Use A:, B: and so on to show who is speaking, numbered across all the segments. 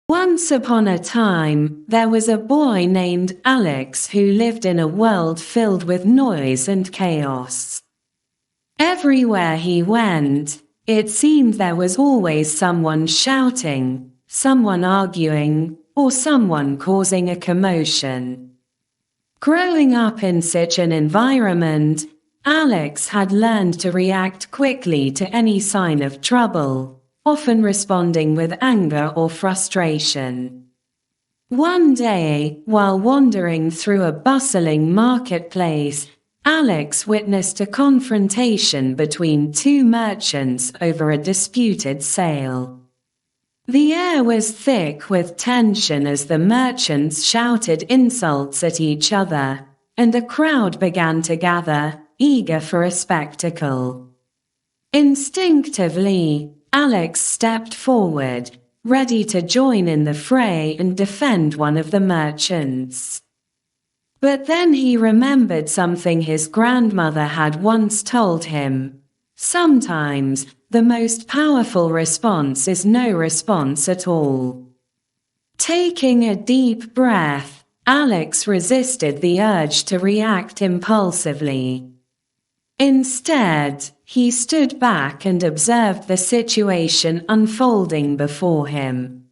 A: Once upon a time, there was a boy named Alex who lived in a world filled with noise and chaos. Everywhere he went, it seemed there was always someone shouting, someone arguing, or someone causing a commotion. Growing up in such an environment, Alex had learned to react quickly to any sign of trouble, often responding with anger or frustration. One day, while wandering through a bustling marketplace, Alex witnessed a confrontation between two merchants over a disputed sale. The air was thick with tension as the merchants shouted insults at each other, and a crowd began to gather, eager for a spectacle. Instinctively, Alex stepped forward, ready to join in the fray and defend one of the merchants. But then he remembered something his grandmother had once told him. Sometimes, the most powerful response is no response at all. Taking a deep breath, Alex resisted the urge to react impulsively. Instead, he stood back and observed the situation unfolding before him.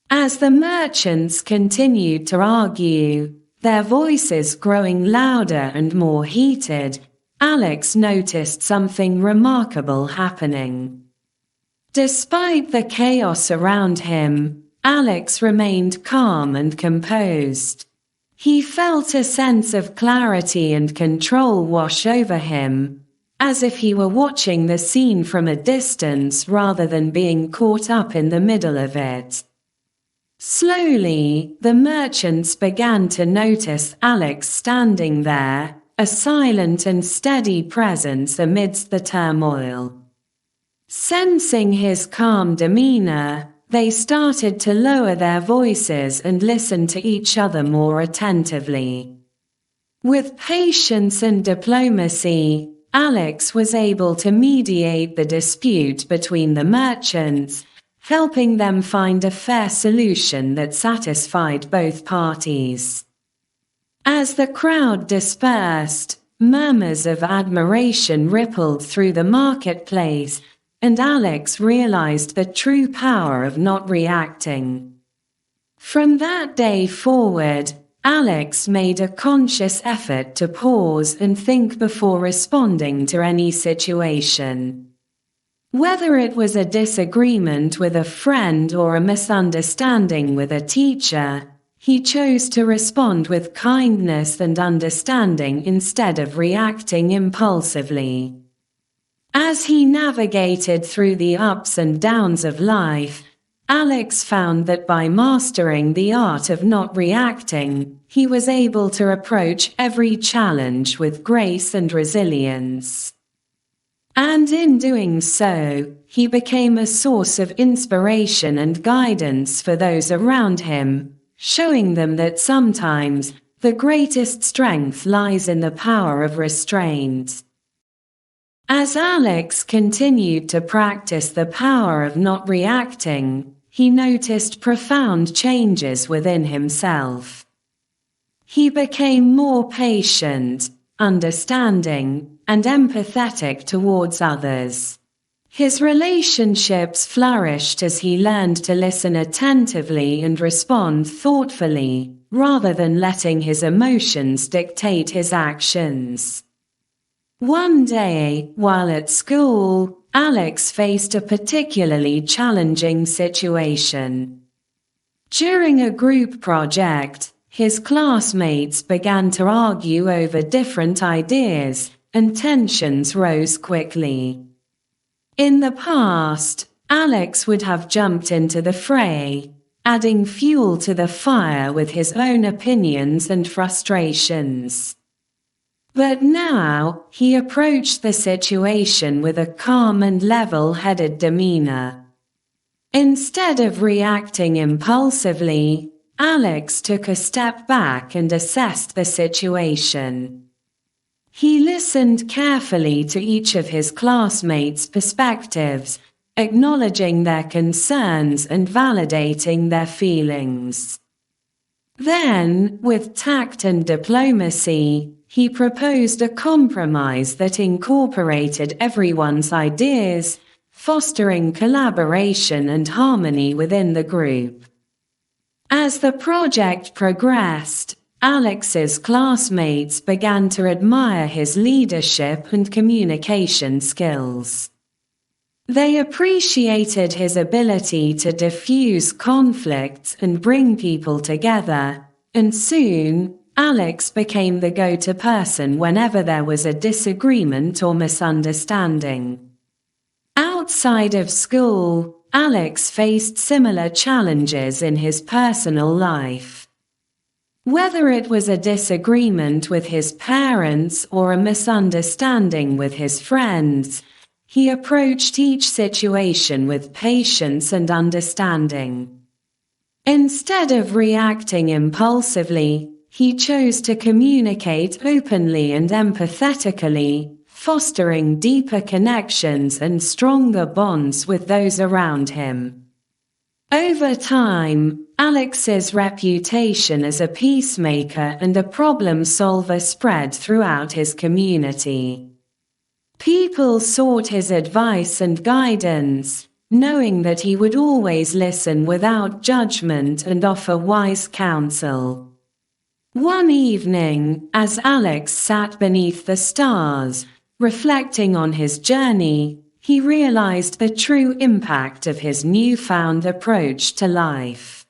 A: As the merchants continued to argue, their voices growing louder and more heated, Alex noticed something remarkable happening. Despite the chaos around him, Alex remained calm and composed. He felt a sense of clarity and control wash over him, as if he were watching the scene from a distance rather than being caught up in the middle of it. Slowly, the merchants began to notice Alex standing there, a silent and steady presence amidst the turmoil. Sensing his calm demeanor, they started to lower their voices and listen to each other more attentively. With patience and diplomacy, Alex was able to mediate the dispute between the merchants, helping them find a fair solution that satisfied both parties. As the crowd dispersed, murmurs of admiration rippled through the marketplace, and Alex realized the true power of not reacting. From that day forward, Alex made a conscious effort to pause and think before responding to any situation. Whether it was a disagreement with a friend or a misunderstanding with a teacher, he chose to respond with kindness and understanding instead of reacting impulsively. As he navigated through the ups and downs of life, Alex found that by mastering the art of not reacting, he was able to approach every challenge with grace and resilience. And in doing so, he became a source of inspiration and guidance for those around him, showing them that sometimes the greatest strength lies in the power of restraint. As Alex continued to practice the power of not reacting, he noticed profound changes within himself. He became more patient, understanding, and empathetic towards others. His relationships flourished as he learned to listen attentively and respond thoughtfully, rather than letting his emotions dictate his actions. One day, while at school, Alex faced a particularly challenging situation. During a group project, his classmates began to argue over different ideas, and tensions rose quickly. In the past, Alex would have jumped into the fray, adding fuel to the fire with his own opinions and frustrations. But now, he approached the situation with a calm and level-headed demeanor. Instead of reacting impulsively, Alex took a step back and assessed the situation. He listened carefully to each of his classmates' perspectives, acknowledging their concerns and validating their feelings. Then, with tact and diplomacy, he proposed a compromise that incorporated everyone's ideas, fostering collaboration and harmony within the group. As the project progressed, Alex's classmates began to admire his leadership and communication skills. They appreciated his ability to diffuse conflicts and bring people together, and soon, Alex became the go-to person whenever there was a disagreement or misunderstanding. Outside of school, Alex faced similar challenges in his personal life. Whether it was a disagreement with his parents or a misunderstanding with his friends, he approached each situation with patience and understanding. Instead of reacting impulsively, he chose to communicate openly and empathetically, fostering deeper connections and stronger bonds with those around him. Over time, Alex's reputation as a peacemaker and a problem solver spread throughout his community. People sought his advice and guidance, knowing that he would always listen without judgment and offer wise counsel. One evening, as Alex sat beneath the stars, reflecting on his journey, he realized the true impact of his newfound approach to life.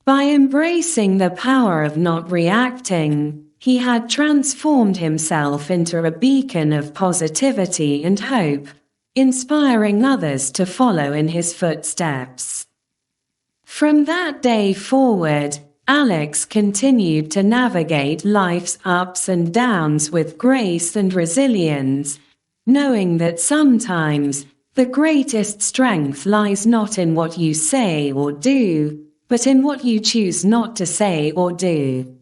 A: By embracing the power of not reacting, he had transformed himself into a beacon of positivity and hope, inspiring others to follow in his footsteps. From that day forward, Alex continued to navigate life's ups and downs with grace and resilience, knowing that sometimes the greatest strength lies not in what you say or do, but in what you choose not to say or do.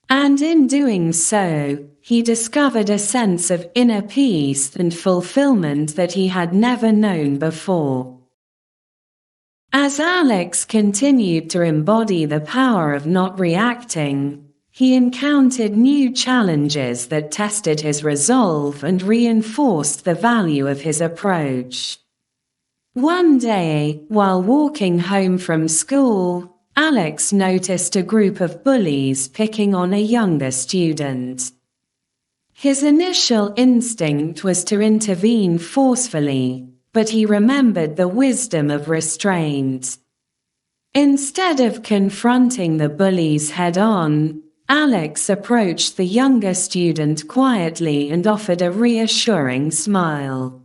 A: And in doing so, he discovered a sense of inner peace and fulfillment that he had never known before. As Alex continued to embody the power of not reacting, he encountered new challenges that tested his resolve and reinforced the value of his approach. One day, while walking home from school, Alex noticed a group of bullies picking on a younger student. His initial instinct was to intervene forcefully, but he remembered the wisdom of restraint. Instead of confronting the bullies head-on, Alex approached the younger student quietly and offered a reassuring smile.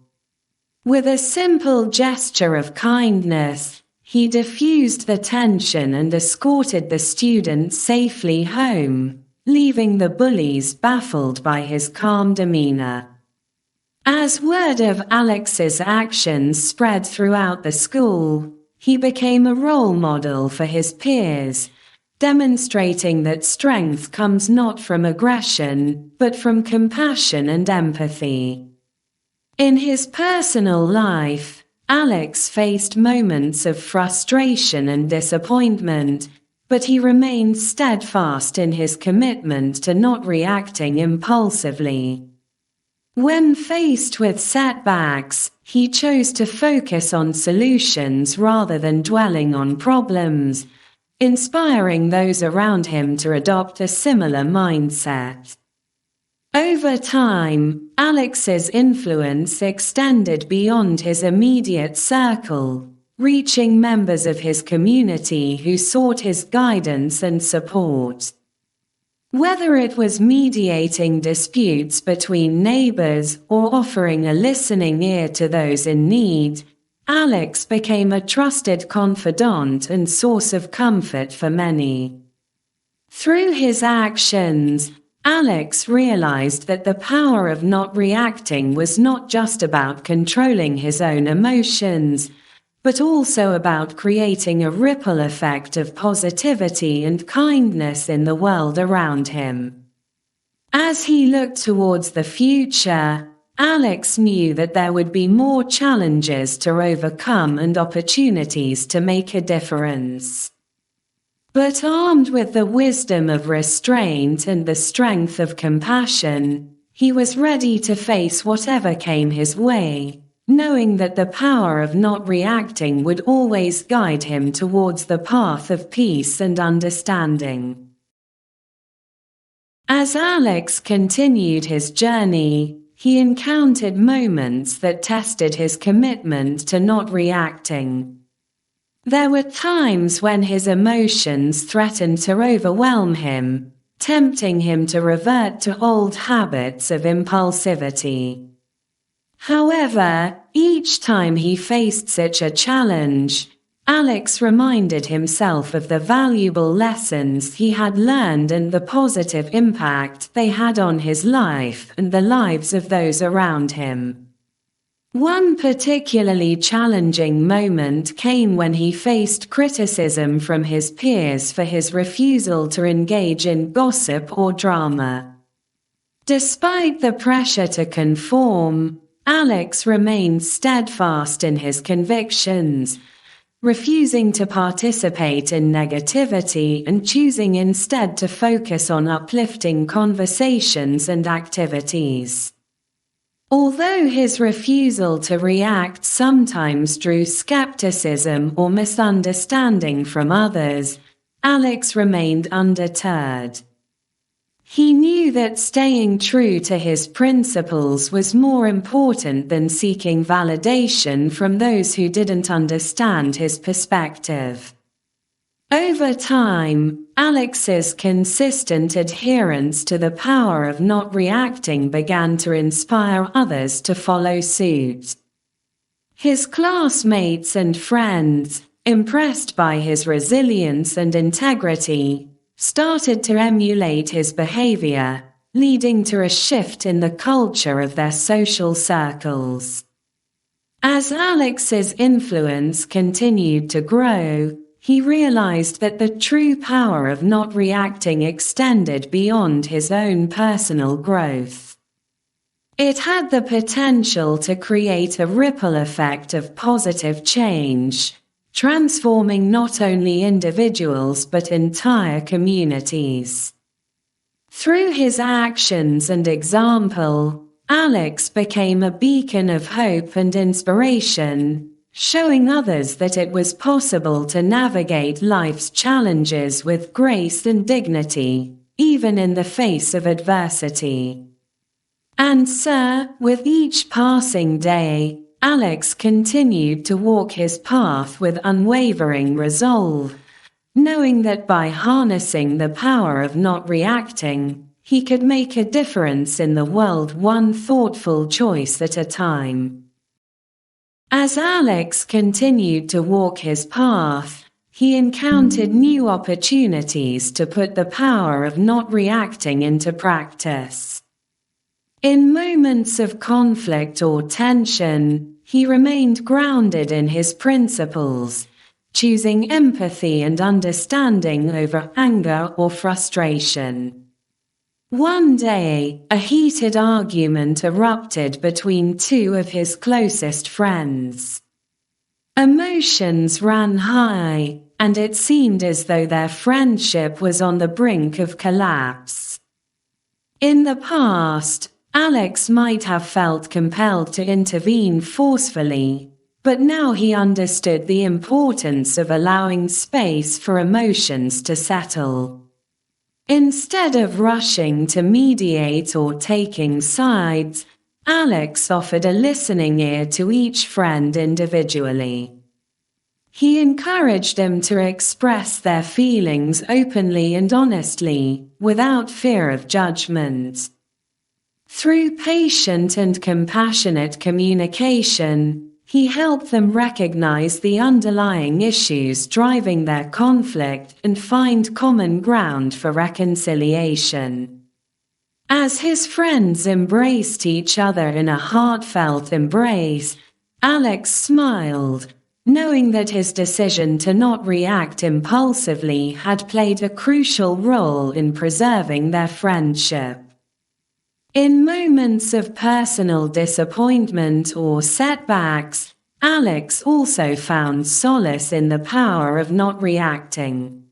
A: With a simple gesture of kindness, he diffused the tension and escorted the student safely home, leaving the bullies baffled by his calm demeanor. As word of Alex's actions spread throughout the school, he became a role model for his peers, demonstrating that strength comes not from aggression, but from compassion and empathy. In his personal life, Alex faced moments of frustration and disappointment, but he remained steadfast in his commitment to not reacting impulsively. When faced with setbacks, he chose to focus on solutions rather than dwelling on problems, inspiring those around him to adopt a similar mindset. Over time, Alex's influence extended beyond his immediate circle, reaching members of his community who sought his guidance and support. Whether it was mediating disputes between neighbors or offering a listening ear to those in need, Alex became a trusted confidant and source of comfort for many. Through his actions, Alex realized that the power of not reacting was not just about controlling his own emotions, but also about creating a ripple effect of positivity and kindness in the world around him. As he looked towards the future, Alex knew that there would be more challenges to overcome and opportunities to make a difference. But armed with the wisdom of restraint and the strength of compassion, he was ready to face whatever came his way, knowing that the power of not reacting would always guide him towards the path of peace and understanding. As Alex continued his journey, he encountered moments that tested his commitment to not reacting. There were times when his emotions threatened to overwhelm him, tempting him to revert to old habits of impulsivity. However, each time he faced such a challenge, Alex reminded himself of the valuable lessons he had learned and the positive impact they had on his life and the lives of those around him. One particularly challenging moment came when he faced criticism from his peers for his refusal to engage in gossip or drama. Despite the pressure to conform, Alex remained steadfast in his convictions, refusing to participate in negativity and choosing instead to focus on uplifting conversations and activities. Although his refusal to react sometimes drew skepticism or misunderstanding from others, Alex remained undeterred. He knew that staying true to his principles was more important than seeking validation from those who didn't understand his perspective. Over time, Alex's consistent adherence to the power of not reacting began to inspire others to follow suit. His classmates and friends, impressed by his resilience and integrity, started to emulate his behavior, leading to a shift in the culture of their social circles. As Alex's influence continued to grow, he realized that the true power of not reacting extended beyond his own personal growth. It had the potential to create a ripple effect of positive change, transforming not only individuals but entire communities. Through his actions and example, Alex became a beacon of hope and inspiration, showing others that it was possible to navigate life's challenges with grace and dignity, even in the face of adversity. And so, with each passing day, Alex continued to walk his path with unwavering resolve, knowing that by harnessing the power of not reacting, he could make a difference in the world one thoughtful choice at a time. As Alex continued to walk his path, he encountered new opportunities to put the power of not reacting into practice. In moments of conflict or tension, he remained grounded in his principles, choosing empathy and understanding over anger or frustration. One day, a heated argument erupted between two of his closest friends. Emotions ran high, and it seemed as though their friendship was on the brink of collapse. In the past, Alex might have felt compelled to intervene forcefully, but now he understood the importance of allowing space for emotions to settle. Instead of rushing to mediate or taking sides, Alex offered a listening ear to each friend individually. He encouraged them to express their feelings openly and honestly, without fear of judgment. Through patient and compassionate communication, he helped them recognize the underlying issues driving their conflict and find common ground for reconciliation. As his friends embraced each other in a heartfelt embrace, Alex smiled, knowing that his decision to not react impulsively had played a crucial role in preserving their friendship. In moments of personal disappointment or setbacks, Alex also found solace in the power of not reacting.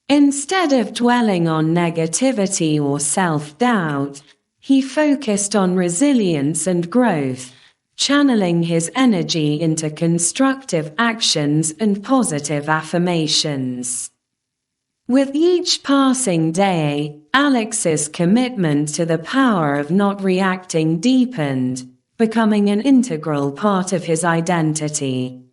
A: Instead of dwelling on negativity or self-doubt, he focused on resilience and growth, channeling his energy into constructive actions and positive affirmations. With each passing day, Alex's commitment to the power of not reacting deepened, becoming an integral part of his identity.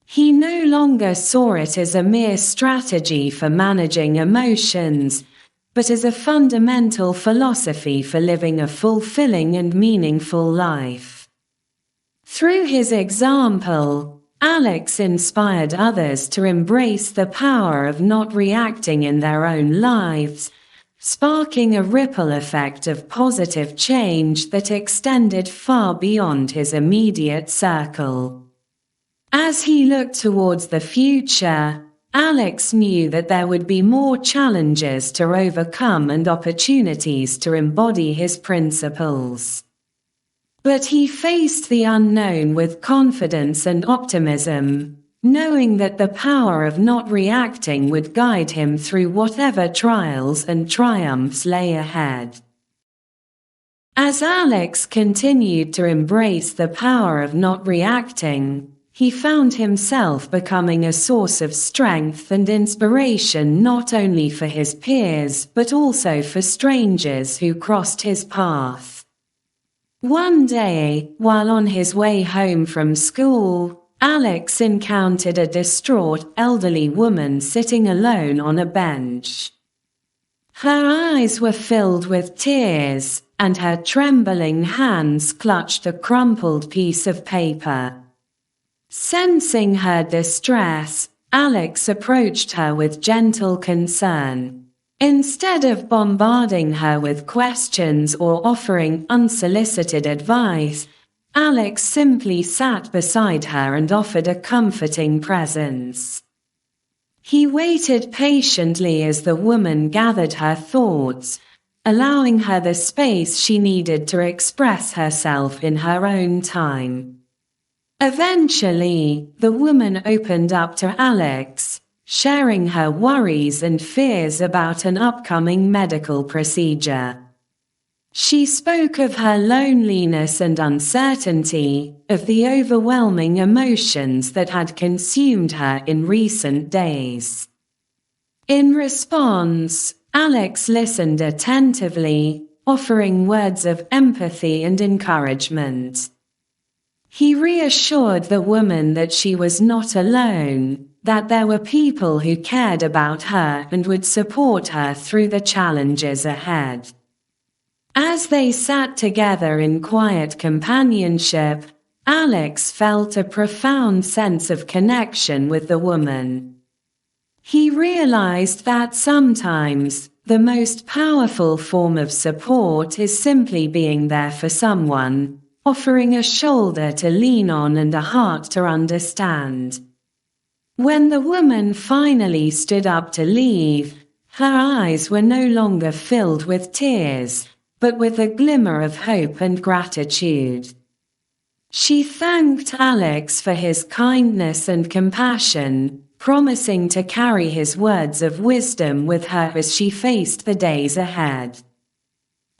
A: He no longer saw it as a mere strategy for managing emotions, but as a fundamental philosophy for living a fulfilling and meaningful life. Through his example, Alex inspired others to embrace the power of not reacting in their own lives, sparking a ripple effect of positive change that extended far beyond his immediate circle. As he looked towards the future, Alex knew that there would be more challenges to overcome and opportunities to embody his principles. But he faced the unknown with confidence and optimism, knowing that the power of not reacting would guide him through whatever trials and triumphs lay ahead. As Alex continued to embrace the power of not reacting, he found himself becoming a source of strength and inspiration not only for his peers but also for strangers who crossed his path. One day, while on his way home from school, Alex encountered a distraught elderly woman sitting alone on a bench. Her eyes were filled with tears, and her trembling hands clutched a crumpled piece of paper. Sensing her distress, Alex approached her with gentle concern. Instead of bombarding her with questions or offering unsolicited advice, Alex simply sat beside her and offered a comforting presence. He waited patiently as the woman gathered her thoughts, allowing her the space she needed to express herself in her own time. Eventually, the woman opened up to Alex, sharing her worries and fears about an upcoming medical procedure. She spoke of her loneliness and uncertainty, of the overwhelming emotions that had consumed her in recent days. In response, Alex listened attentively, offering words of empathy and encouragement. He reassured the woman that she was not alone, that there were people who cared about her and would support her through the challenges ahead. As they sat together in quiet companionship, Alex felt a profound sense of connection with the woman. He realized that sometimes, the most powerful form of support is simply being there for someone, offering a shoulder to lean on and a heart to understand. When the woman finally stood up to leave, her eyes were no longer filled with tears, but with a glimmer of hope and gratitude. She thanked Alex for his kindness and compassion, promising to carry his words of wisdom with her as she faced the days ahead.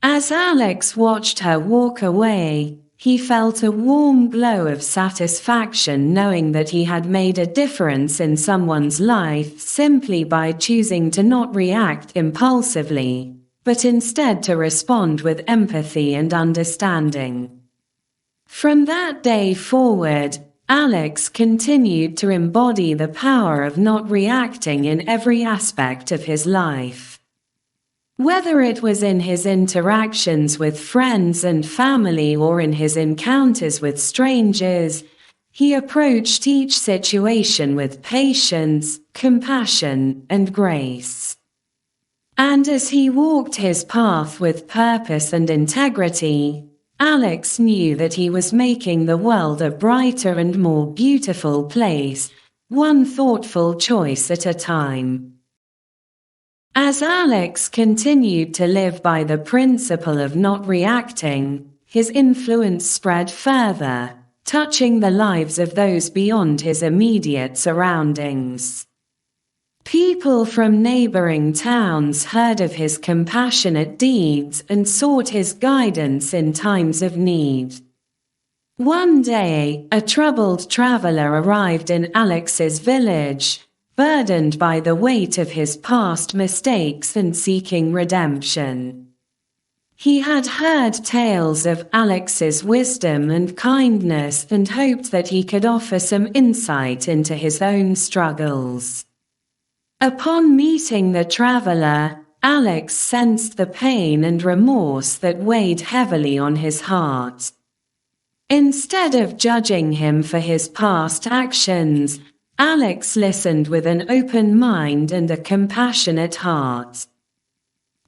A: As Alex watched her walk away, he felt a warm glow of satisfaction knowing that he had made a difference in someone's life simply by choosing to not react impulsively, but instead to respond with empathy and understanding. From that day forward, Alex continued to embody the power of not reacting in every aspect of his life. Whether it was in his interactions with friends and family or in his encounters with strangers, he approached each situation with patience, compassion, and grace. And as he walked his path with purpose and integrity, Alex knew that he was making the world a brighter and more beautiful place, one thoughtful choice at a time. As Alex continued to live by the principle of not reacting, his influence spread further, touching the lives of those beyond his immediate surroundings. People from neighboring towns heard of his compassionate deeds and sought his guidance in times of need. One day, a troubled traveler arrived in Alex's village, burdened by the weight of his past mistakes and seeking redemption. He had heard tales of Alex's wisdom and kindness and hoped that he could offer some insight into his own struggles. Upon meeting the traveler, Alex sensed the pain and remorse that weighed heavily on his heart. Instead of judging him for his past actions, Alex listened with an open mind and a compassionate heart.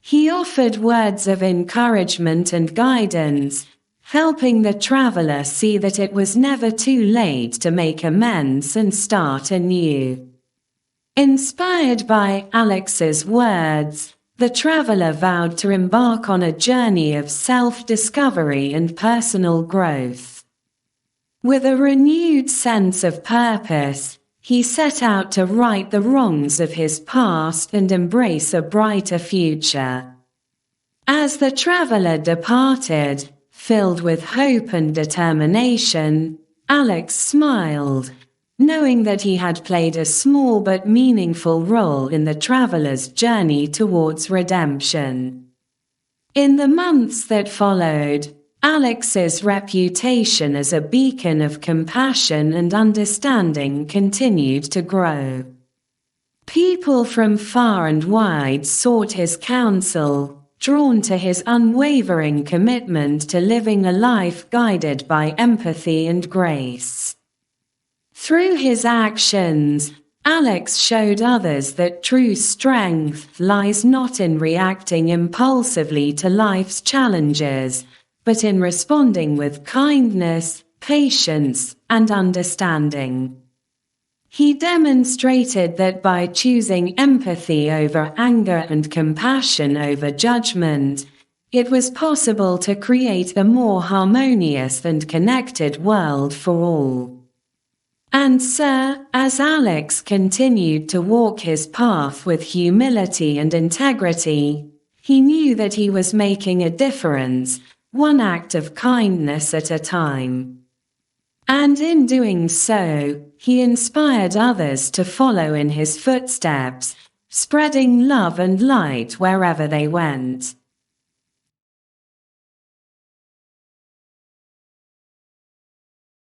A: He offered words of encouragement and guidance, helping the traveler see that it was never too late to make amends and start anew. Inspired by Alex's words, the traveler vowed to embark on a journey of self-discovery and personal growth. With a renewed sense of purpose, he set out to right the wrongs of his past and embrace a brighter future. As the traveler departed, filled with hope and determination, Alex smiled, knowing that he had played a small but meaningful role in the traveler's journey towards redemption. In the months that followed, Alex's reputation as a beacon of compassion and understanding continued to grow. People from far and wide sought his counsel, drawn to his unwavering commitment to living a life guided by empathy and grace. Through his actions, Alex showed others that true strength lies not in reacting impulsively to life's challenges, but in responding with kindness, patience, and understanding. He demonstrated that by choosing empathy over anger and compassion over judgment, it was possible to create a more harmonious and connected world for all. And so, as Alex continued to walk his path with humility and integrity, he knew that he was making a difference, one act of kindness at a time. And in doing so, he inspired others to follow in his footsteps, spreading love and light wherever they went.